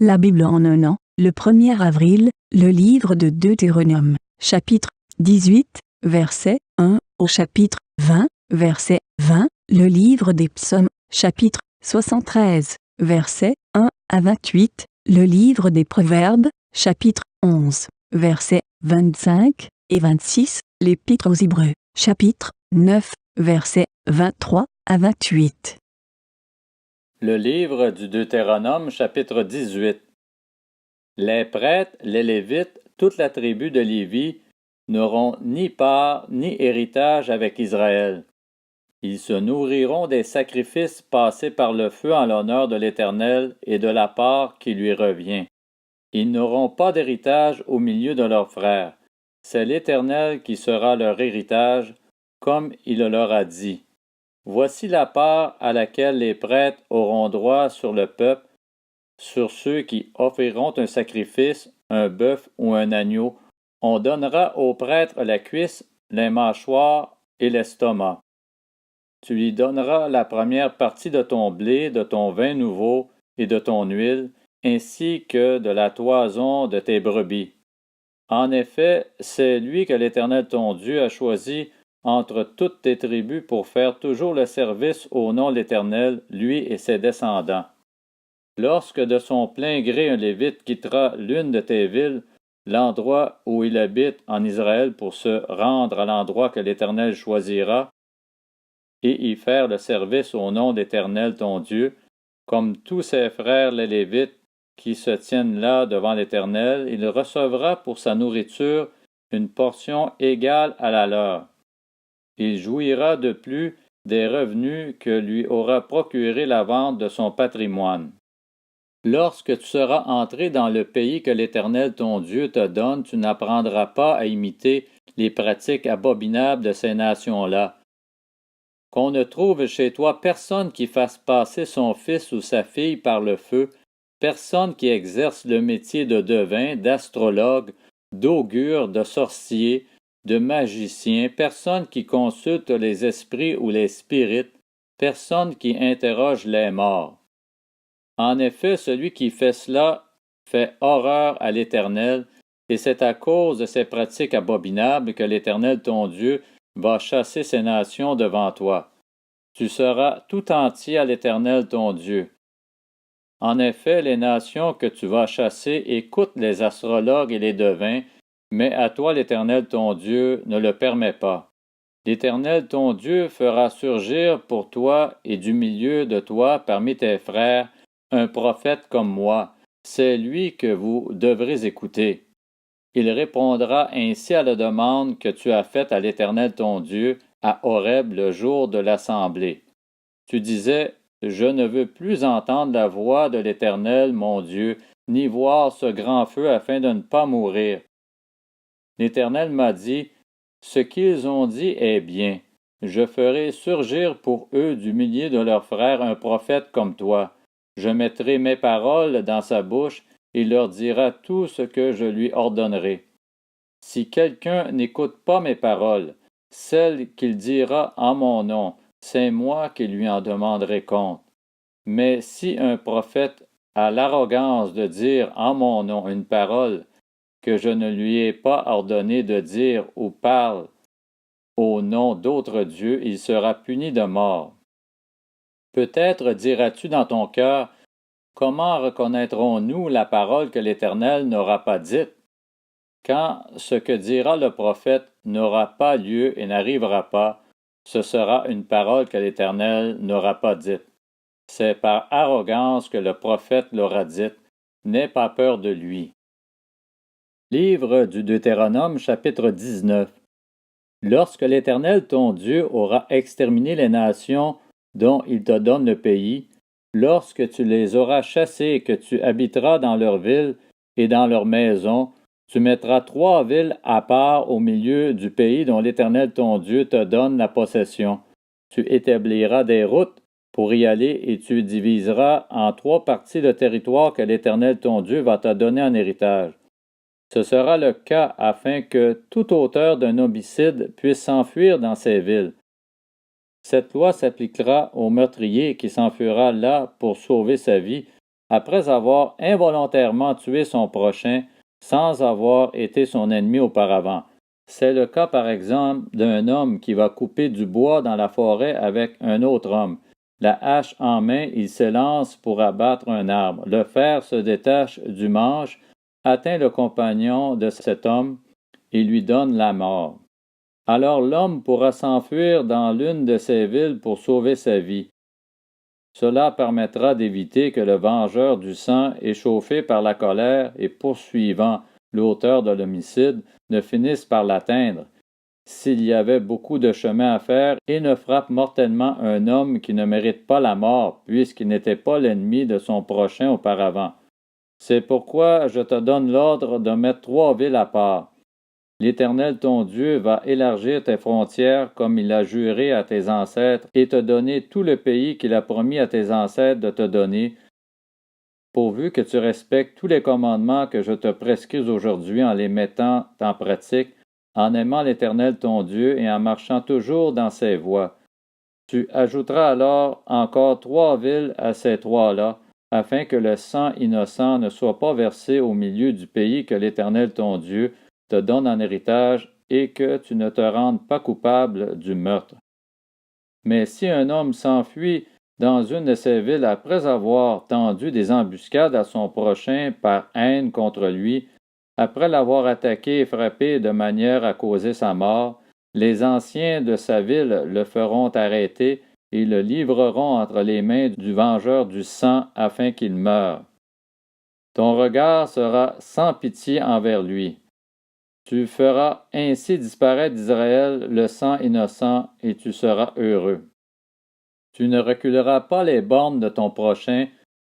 La Bible en un an, le 1er avril, le livre de Deutéronome, chapitre 18, verset 1 au chapitre 20, verset 20, le livre des psaumes, chapitre 73, verset 1 à 28, le livre des proverbes, chapitre 11, verset 25 et 26, l'épître aux Hébreux, chapitre 9, verset 23 à 28. Le livre du Deutéronome, chapitre 18. Les prêtres, les Lévites, toute la tribu de Lévi n'auront ni part ni héritage avec Israël. Ils se nourriront des sacrifices passés par le feu en l'honneur de l'Éternel et de la part qui lui revient. Ils n'auront pas d'héritage au milieu de leurs frères. C'est l'Éternel qui sera leur héritage, comme il le leur a dit. Voici la part à laquelle les prêtres auront droit sur le peuple, sur ceux qui offriront un sacrifice, un bœuf ou un agneau. On donnera aux prêtres la cuisse, les mâchoires et l'estomac. Tu lui donneras la première partie de ton blé, de ton vin nouveau et de ton huile, ainsi que de la toison de tes brebis. En effet, c'est lui que l'Éternel ton Dieu a choisi entre toutes tes tribus pour faire toujours le service au nom de l'Éternel, lui et ses descendants. Lorsque de son plein gré un Lévite quittera l'une de tes villes, l'endroit où il habite en Israël pour se rendre à l'endroit que l'Éternel choisira, et y faire le service au nom d'Éternel ton Dieu, comme tous ses frères les Lévites qui se tiennent là devant l'Éternel, il recevra pour sa nourriture une portion égale à la leur. Il jouira de plus des revenus que lui aura procuré la vente de son patrimoine. Lorsque tu seras entré dans le pays que l'Éternel ton Dieu te donne, tu n'apprendras pas à imiter les pratiques abominables de ces nations-là. Qu'on ne trouve chez toi personne qui fasse passer son fils ou sa fille par le feu, personne qui exerce le métier de devin, d'astrologue, d'augure, de sorcier, de magicien, personne qui consulte les esprits ou les spirites, personne qui interroge les morts. En effet, celui qui fait cela fait horreur à l'Éternel, et c'est à cause de ces pratiques abominables que l'Éternel ton Dieu va chasser ces nations devant toi. Tu seras tout entier à l'Éternel ton Dieu. En effet, les nations que tu vas chasser écoutent les astrologues et les devins, mais à toi l'Éternel ton Dieu ne le permet pas. L'Éternel ton Dieu fera surgir pour toi et du milieu de toi parmi tes frères un prophète comme moi. C'est lui que vous devrez écouter. Il répondra ainsi à la demande que tu as faite à l'Éternel ton Dieu à Horeb le jour de l'assemblée. Tu disais, je ne veux plus entendre la voix de l'Éternel, mon Dieu, ni voir ce grand feu afin de ne pas mourir. L'Éternel m'a dit, ce qu'ils ont dit est bien. Je ferai surgir pour eux du milieu de leurs frères un prophète comme toi. Je mettrai mes paroles dans sa bouche, et il leur dira tout ce que je lui ordonnerai. Si quelqu'un n'écoute pas mes paroles, celles qu'il dira en mon nom, c'est moi qui lui en demanderai compte. Mais si un prophète a l'arrogance de dire en mon nom une parole que je ne lui ai pas ordonné de dire ou parle au nom d'autres dieux, il sera puni de mort. Peut-être diras-tu dans ton cœur, comment reconnaîtrons-nous la parole que l'Éternel n'aura pas dite? Quand ce que dira le prophète n'aura pas lieu et n'arrivera pas, ce sera une parole que l'Éternel n'aura pas dite. C'est par arrogance que le prophète l'aura dite. N'aie pas peur de lui. Livre du Deutéronome, chapitre 19. Lorsque l'Éternel ton Dieu aura exterminé les nations dont il te donne le pays, lorsque tu les auras chassées et que tu habiteras dans leurs villes et dans leurs maisons, tu mettras 3 villes à part au milieu du pays dont l'Éternel ton Dieu te donne la possession. Tu établiras des routes pour y aller et tu diviseras en 3 parties le territoire que l'Éternel ton Dieu va te donner en héritage. Ce sera le cas afin que tout auteur d'un homicide puisse s'enfuir dans ces villes. Cette loi s'appliquera au meurtrier qui s'enfuira là pour sauver sa vie, après avoir involontairement tué son prochain sans avoir été son ennemi auparavant. C'est le cas par exemple d'un homme qui va couper du bois dans la forêt avec un autre homme. La hache en main, il s'élance pour abattre un arbre. Le fer se détache du manche, atteint le compagnon de cet homme et lui donne la mort. Alors l'homme pourra s'enfuir dans l'une de ces villes pour sauver sa vie. Cela permettra d'éviter que le vengeur du sang, échauffé par la colère et poursuivant l'auteur de l'homicide, ne finisse par l'atteindre, s'il y avait beaucoup de chemin à faire, et ne frappe mortellement un homme qui ne mérite pas la mort, puisqu'il n'était pas l'ennemi de son prochain auparavant. C'est pourquoi je te donne l'ordre de mettre 3 villes à part. L'Éternel ton Dieu va élargir tes frontières comme il a juré à tes ancêtres et te donner tout le pays qu'il a promis à tes ancêtres de te donner, pourvu que tu respectes tous les commandements que je te prescris aujourd'hui en les mettant en pratique, en aimant l'Éternel ton Dieu et en marchant toujours dans ses voies. Tu ajouteras alors encore 3 villes à ces 3-là, afin que le sang innocent ne soit pas versé au milieu du pays que l'Éternel ton Dieu te donne en héritage et que tu ne te rendes pas coupable du meurtre. Mais si un homme s'enfuit dans une de ces villes après avoir tendu des embuscades à son prochain par haine contre lui, après l'avoir attaqué et frappé de manière à causer sa mort, les anciens de sa ville le feront arrêter et le livreront entre les mains du vengeur du sang afin qu'il meure. Ton regard sera sans pitié envers lui. Tu feras ainsi disparaître d'Israël le sang innocent et tu seras heureux. Tu ne reculeras pas les bornes de ton prochain,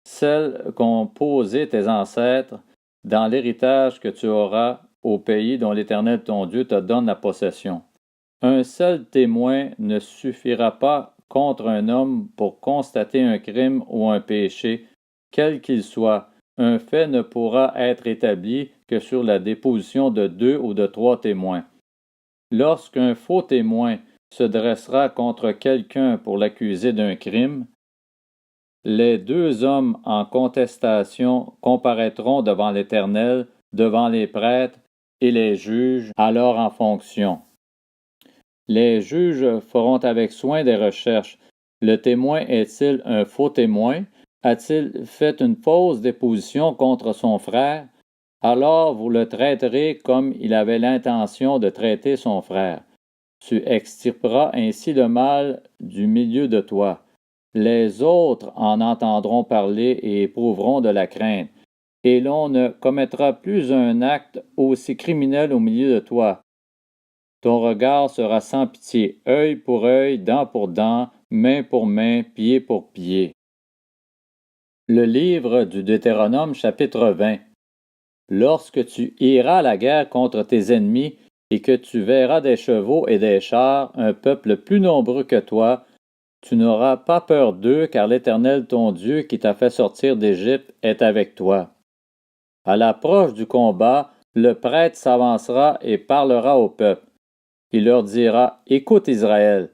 celles qu'ont posées tes ancêtres, dans l'héritage que tu auras au pays dont l'Éternel ton Dieu te donne la possession. Un seul témoin ne suffira pas contre un homme pour constater un crime ou un péché, quel qu'il soit. Un fait ne pourra être établi que sur la déposition de 2 ou de 3 témoins. Lorsqu'un faux témoin se dressera contre quelqu'un pour l'accuser d'un crime, les 2 hommes en contestation comparaîtront devant l'Éternel, devant les prêtres et les juges, alors en fonction. Les juges feront avec soin des recherches. Le témoin est-il un faux témoin? A-t-il fait une fausse déposition contre son frère? Alors vous le traiterez comme il avait l'intention de traiter son frère. Tu extirperas ainsi le mal du milieu de toi. Les autres en entendront parler et éprouveront de la crainte. Et l'on ne commettra plus un acte aussi criminel au milieu de toi. Ton regard sera sans pitié, œil pour œil, dent pour dent, main pour main, pied pour pied. Le livre du Deutéronome chapitre 20. Lorsque tu iras à la guerre contre tes ennemis et que tu verras des chevaux et des chars, un peuple plus nombreux que toi, tu n'auras pas peur d'eux, car l'Éternel ton Dieu qui t'a fait sortir d'Égypte est avec toi. À l'approche du combat, le prêtre s'avancera et parlera au peuple. Il leur dira: Écoute Israël,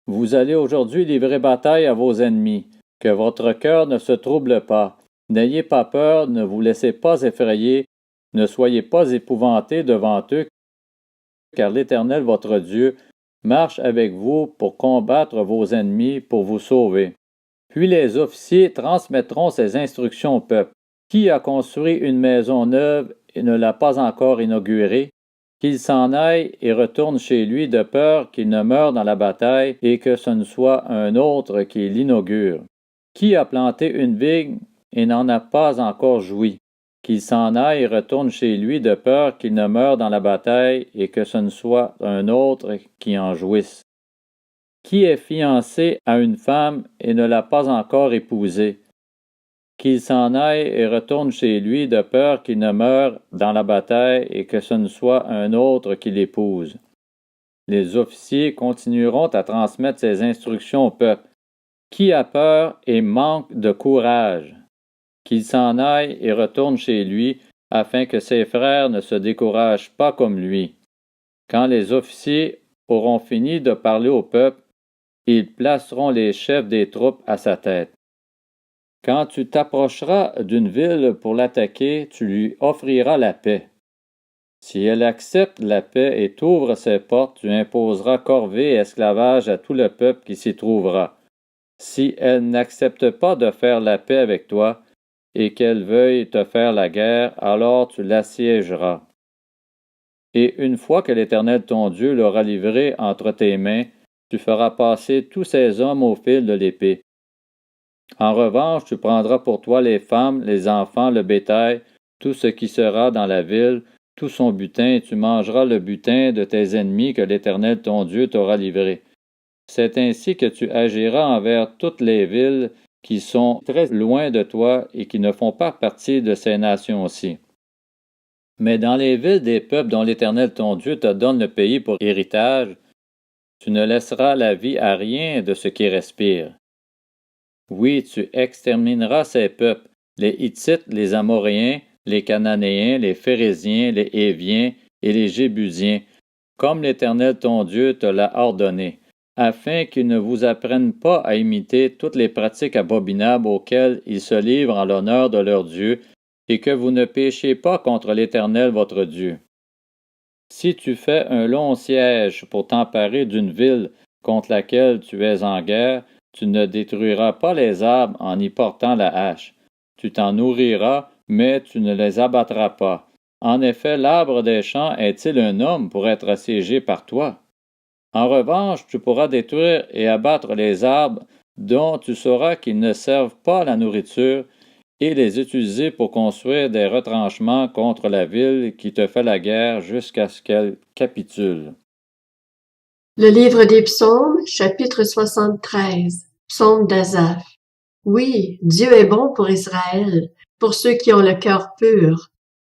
vous allez aujourd'hui livrer bataille à vos ennemis. Que votre cœur ne se trouble pas. N'ayez pas peur, ne vous laissez pas effrayer, ne soyez pas épouvantés devant eux, car l'Éternel votre Dieu marche avec vous pour combattre vos ennemis, pour vous sauver. Puis les officiers transmettront ces instructions au peuple. Qui a construit une maison neuve et ne l'a pas encore inaugurée? Qu'il s'en aille et retourne chez lui de peur qu'il ne meure dans la bataille et que ce ne soit un autre qui l'inaugure. Qui a planté une vigne et n'en a pas encore joui? Qu'il s'en aille et retourne chez lui de peur qu'il ne meure dans la bataille et que ce ne soit un autre qui en jouisse. Qui est fiancé à une femme et ne l'a pas encore épousée? Qu'il s'en aille et retourne chez lui de peur qu'il ne meure dans la bataille et que ce ne soit un autre qui l'épouse. Les officiers continueront à transmettre ces instructions au peuple. Qui a peur et manque de courage? Qu'il s'en aille et retourne chez lui, afin que ses frères ne se découragent pas comme lui. Quand les officiers auront fini de parler au peuple, ils placeront les chefs des troupes à sa tête. Quand tu t'approcheras d'une ville pour l'attaquer, tu lui offriras la paix. Si elle accepte la paix et t'ouvre ses portes, tu imposeras corvée et esclavage à tout le peuple qui s'y trouvera. Si elle n'accepte pas de faire la paix avec toi et qu'elle veuille te faire la guerre, alors tu l'assiégeras. Et une fois que l'Éternel ton Dieu l'aura livré entre tes mains, tu feras passer tous ces hommes au fil de l'épée. En revanche, tu prendras pour toi les femmes, les enfants, le bétail, tout ce qui sera dans la ville, tout son butin, et tu mangeras le butin de tes ennemis que l'Éternel ton Dieu t'aura livré. C'est ainsi que tu agiras envers toutes les villes qui sont très loin de toi et qui ne font pas partie de ces nations-ci. Mais dans les villes des peuples dont l'Éternel ton Dieu te donne le pays pour héritage, tu ne laisseras la vie à rien de ce qui respire. Oui, tu extermineras ces peuples, les Hittites, les Amoréens, les Cananéens, les Phéréziens, les Héviens et les Jébusiens, comme l'Éternel ton Dieu te l'a ordonné, afin qu'ils ne vous apprennent pas à imiter toutes les pratiques abominables auxquelles ils se livrent en l'honneur de leur Dieu, et que vous ne péchiez pas contre l'Éternel votre Dieu. Si tu fais un long siège pour t'emparer d'une ville contre laquelle tu es en guerre, tu ne détruiras pas les arbres en y portant la hache. Tu t'en nourriras, mais tu ne les abattras pas. En effet, l'arbre des champs est-il un homme pour être assiégé par toi? En revanche, tu pourras détruire et abattre les arbres dont tu sauras qu'ils ne servent pas à la nourriture, et les utiliser pour construire des retranchements contre la ville qui te fait la guerre jusqu'à ce qu'elle capitule. Le livre des Psaumes, chapitre 73. Psaume d'Asaph. Oui, Dieu est bon pour Israël, pour ceux qui ont le cœur pur.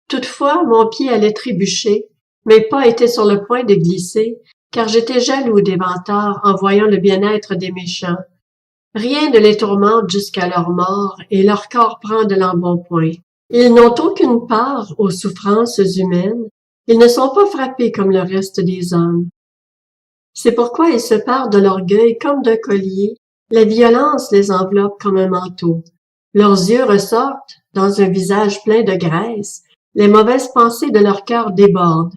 Toutefois, mon pied allait trébucher, mes pas étaient sur le point de glisser, car j'étais jaloux des vantards en voyant le bien-être des méchants. Rien ne les tourmente jusqu'à leur mort, et leur corps prend de l'embonpoint. Ils n'ont aucune part aux souffrances humaines, ils ne sont pas frappés comme le reste des hommes. C'est pourquoi ils se parent de l'orgueil comme d'un collier, la violence les enveloppe comme un manteau. Leurs yeux ressortent, dans un visage plein de graisse, les mauvaises pensées de leur cœur débordent.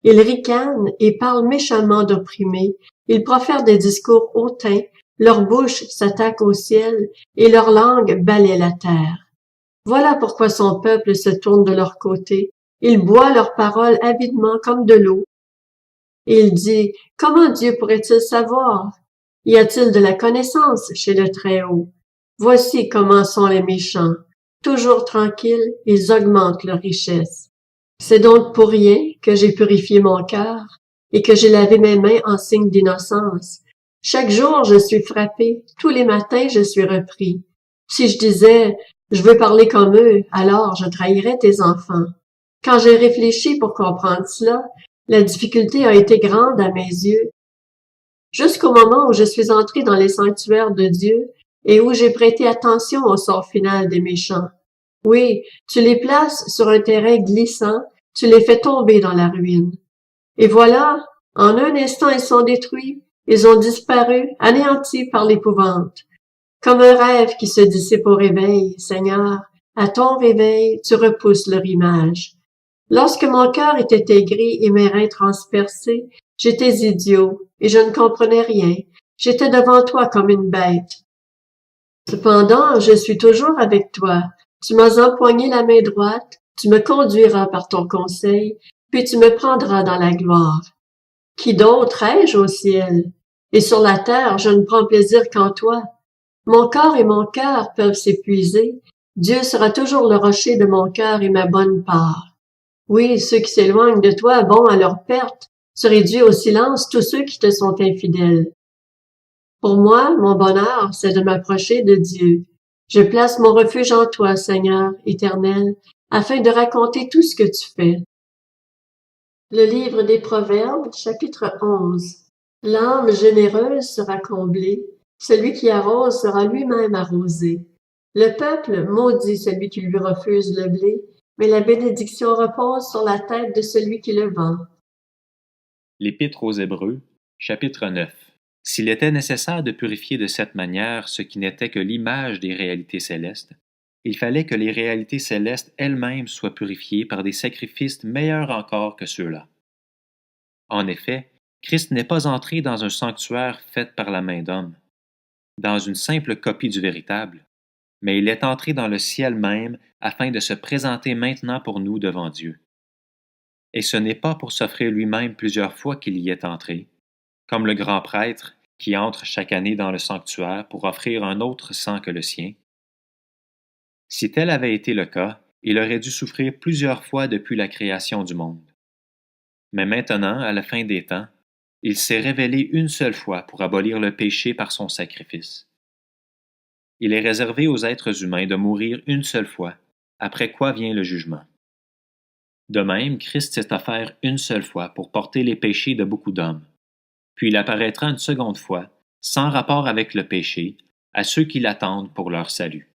Ils ricanent et parlent méchamment d'opprimés, ils profèrent des discours hautains, leur bouche s'attaque au ciel et leur langue balaie la terre. Voilà pourquoi son peuple se tourne de leur côté, il boit leurs paroles avidement comme de l'eau. Et il dit, comment Dieu pourrait-il savoir? Y a-t-il de la connaissance chez le Très-Haut? Voici comment sont les méchants. Toujours tranquilles, ils augmentent leur richesse. C'est donc pour rien que j'ai purifié mon cœur et que j'ai lavé mes mains en signe d'innocence. Chaque jour je suis frappé, tous les matins je suis repris. Si je disais, je veux parler comme eux, alors je trahirais tes enfants. Quand j'ai réfléchi pour comprendre cela, la difficulté a été grande à mes yeux, jusqu'au moment où je suis entré dans les sanctuaires de Dieu et où j'ai prêté attention au sort final des méchants. Oui, tu les places sur un terrain glissant, tu les fais tomber dans la ruine. Et voilà, en un instant ils sont détruits, ils ont disparu, anéantis par l'épouvante. Comme un rêve qui se dissipe au réveil, Seigneur, à ton réveil, tu repousses leur image. Lorsque mon cœur était aigri et mes reins transpercés, j'étais idiot et je ne comprenais rien. J'étais devant toi comme une bête. Cependant, je suis toujours avec toi. Tu m'as empoigné la main droite, tu me conduiras par ton conseil, puis tu me prendras dans la gloire. Qui d'autre ai-je au ciel? Et sur la terre, je ne prends plaisir qu'en toi. Mon corps et mon cœur peuvent s'épuiser. Dieu sera toujours le rocher de mon cœur et ma bonne part. Oui, ceux qui s'éloignent de toi vont à leur perte, se réduit au silence tous ceux qui te sont infidèles. Pour moi, mon bonheur, c'est de m'approcher de Dieu. Je place mon refuge en toi, Seigneur éternel, afin de raconter tout ce que tu fais. Le livre des Proverbes, chapitre 11. L'âme généreuse sera comblée, celui qui arrose sera lui-même arrosé. Le peuple maudit celui qui lui refuse le blé, mais la bénédiction repose sur la tête de celui qui le vend. L'Épître aux Hébreux, chapitre 9. S'il était nécessaire de purifier de cette manière ce qui n'était que l'image des réalités célestes, Il fallait que les réalités célestes elles-mêmes soient purifiées par des sacrifices meilleurs encore que ceux-là. En effet, Christ n'est pas entré dans un sanctuaire fait par la main d'homme, dans une simple copie du véritable, mais il est entré dans le ciel même afin de se présenter maintenant pour nous devant Dieu. Et ce n'est pas pour s'offrir lui-même plusieurs fois qu'il y est entré, comme le grand prêtre qui entre chaque année dans le sanctuaire pour offrir un autre sang que le sien. Si tel avait été le cas, il aurait dû souffrir plusieurs fois depuis la création du monde. Mais maintenant, à la fin des temps, il s'est révélé une seule fois pour abolir le péché par son sacrifice. Il est réservé aux êtres humains de mourir une seule fois, après quoi vient le jugement. De même, Christ s'est offert une seule fois pour porter les péchés de beaucoup d'hommes, puis il apparaîtra une seconde fois, sans rapport avec le péché, à ceux qui l'attendent pour leur salut.